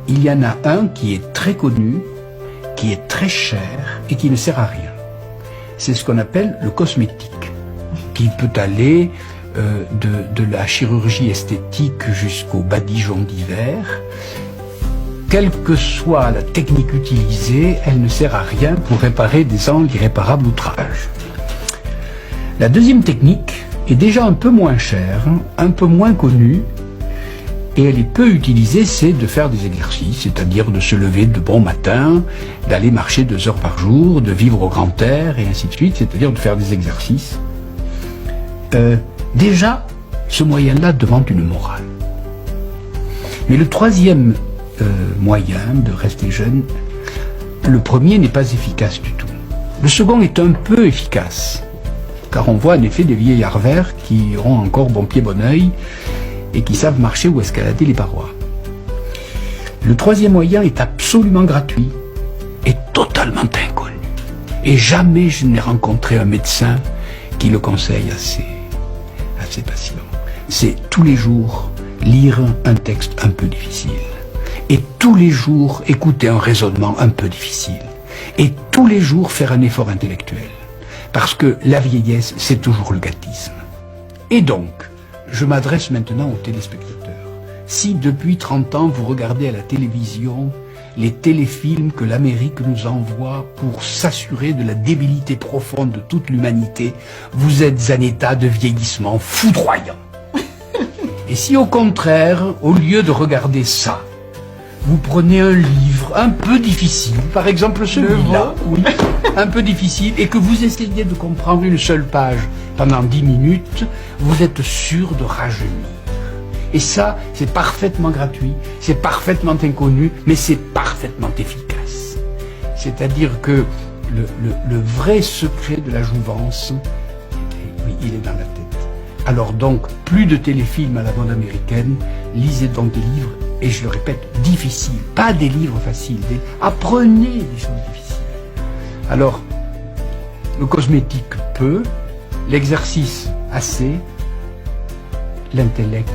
il y en a un qui est très connu, qui est très cher et qui ne sert à rien. C'est ce qu'on appelle le cosmétique, qui peut aller de la chirurgie esthétique jusqu'au badigeon d'hiver. Quelle que soit la technique utilisée, elle ne sert à rien pour réparer des angles d'irréparable outrage. La deuxième technique est déjà un peu moins chère, un peu moins connue, et elle est peu utilisée, c'est de faire des exercices, c'est-à-dire de se lever de bon matin, d'aller marcher 2 heures par jour, de vivre au grand air, et ainsi de suite, c'est-à-dire de faire des exercices. Déjà, ce moyen-là demande une morale. Mais le troisième moyen de rester jeune, le premier n'est pas efficace du tout. Le second est un peu efficace, car on voit en effet des vieillards verts qui ont encore bon pied bon oeil et qui savent marcher ou escalader les parois. Le troisième moyen est absolument gratuit et totalement inconnu. Et jamais je n'ai rencontré un médecin qui le conseille à ses patients. C'est tous les jours lire un texte un peu difficile. Et tous les jours écouter un raisonnement un peu difficile. Et tous les jours faire un effort intellectuel. Parce que la vieillesse, c'est toujours le gâtisme. Et donc, je m'adresse maintenant aux téléspectateurs. Si depuis 30 ans vous regardez à la télévision les téléfilms que l'Amérique nous envoie pour s'assurer de la débilité profonde de toute l'humanité, vous êtes en état de vieillissement foudroyant. Et si au contraire, au lieu de regarder ça, vous prenez un livre un peu difficile, par exemple celui-là, oui, un peu difficile, et que vous essayez de comprendre une seule page pendant 10 minutes, vous êtes sûr de rajeunir. Et ça, c'est parfaitement gratuit, c'est parfaitement inconnu, mais c'est parfaitement efficace. C'est-à-dire que le vrai secret de la jouvence, oui, il est dans la tête. Alors donc, plus de téléfilms à la mode américaine, lisez donc des livres, et je le répète, difficiles, pas des livres faciles, apprenez des choses difficiles. Alors, le cosmétique peu, l'exercice assez, l'intellect